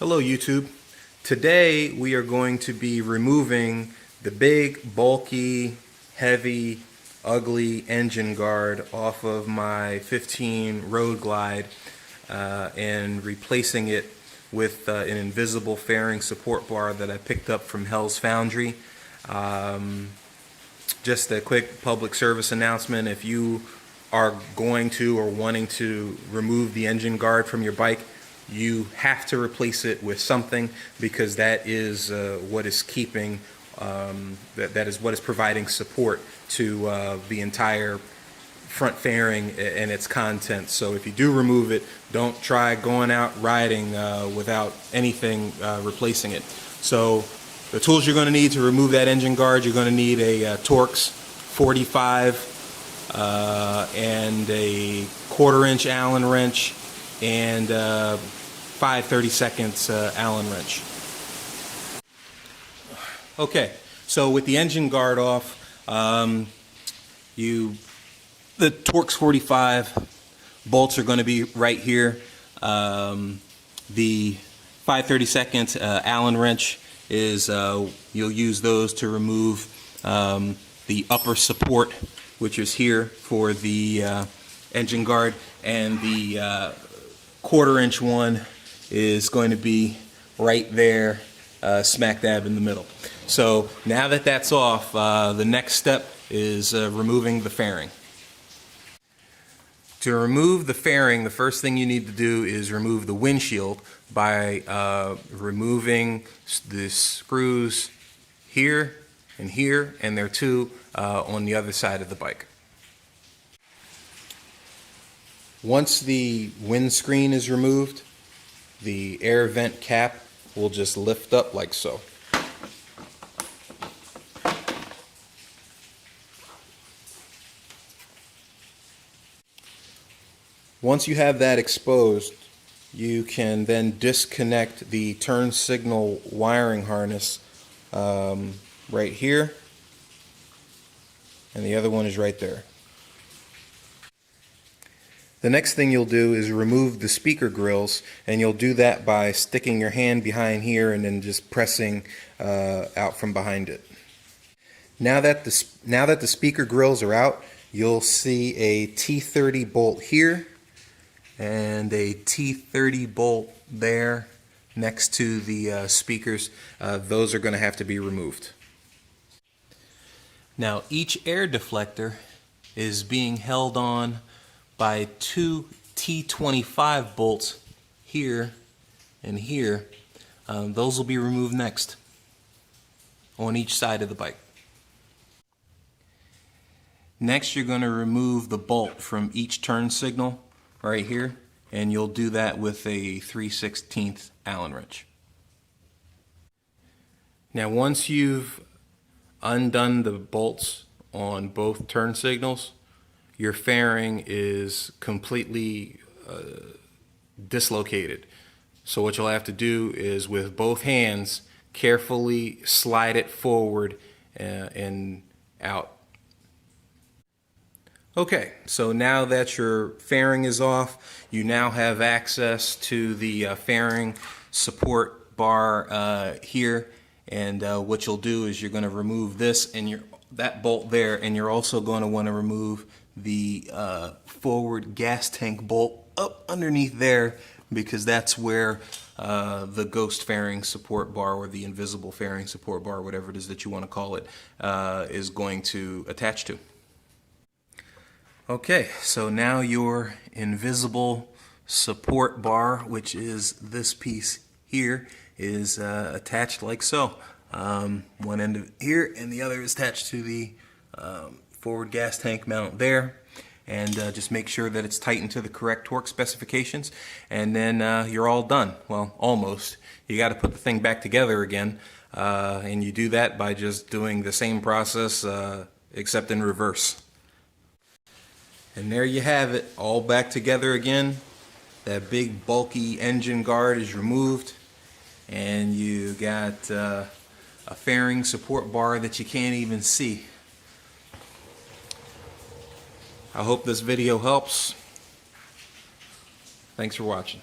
Hello YouTube. Today we are going to be removing the big, bulky, heavy, ugly engine guard off of my 15 Road Glide and replacing it with an invisible fairing support bar that I picked up from Hell's Foundry. Just a quick public service announcement: if you are going to or wanting to remove the engine guard from your bike, you have to replace it with something, because that is what is keeping that is what is providing support to the entire front fairing and its contents. So if you do remove it, don't try going out riding without anything replacing it. So the tools you're going to need to remove that engine guard: you're going to need a Torx 45 and a 1/4 inch Allen wrench and 5 32-seconds Allen wrench. Okay, so with the engine guard off, the Torx 45 bolts are going to be right here. The 5 32-seconds Allen wrench is you'll use those to remove the upper support, which is here for the engine guard, and the 1/4 inch one is going to be right there, smack dab in the middle. So now that that's off, the next step is removing the fairing. To remove the fairing, the first thing you need to do is remove the windshield by removing the screws here, and there are two on the other side of the bike. Once the windscreen is removed, the air vent cap will just lift up like so. Once you have that exposed, you can then disconnect the turn signal wiring harness right here, and the other one is right there. The next thing you'll do is remove the speaker grills, and you'll do that by sticking your hand behind here and then just pressing out from behind it. Now that the speaker grills are out, you'll see a T30 bolt here and a T30 bolt there next to the speakers. Those are going to have to be removed. Now each air deflector is being held on by two T25 bolts here and here. Those will be removed next on each side of the bike. Next, you're going to remove the bolt from each turn signal right here, and you'll do that with a 3/16 Allen wrench. Now once you've undone the bolts on both turn signals, your fairing is completely dislocated. So what you'll have to do is, with both hands, carefully slide it forward and out. Okay, so now that your fairing is off, you now have access to the fairing support bar here, and what you'll do is you're going to remove this and that bolt there, and you're also going to want to remove the forward gas tank bolt up underneath there, because that's where the ghost fairing support bar, or the invisible fairing support bar, whatever it is that you want to call it, is going to attach to. Okay, so now your invisible support bar, which is this piece here, is attached like so. One end of here, and the other is attached to the forward gas tank mount there. And just make sure that it's tightened to the correct torque specifications, and then you're all done. Well, almost. You got to put the thing back together again, and you do that by just doing the same process except in reverse. And there you have it, all back together again. That big bulky engine guard is removed, and you got a fairing support bar that you can't even see. I hope this video helps. Thanks for watching.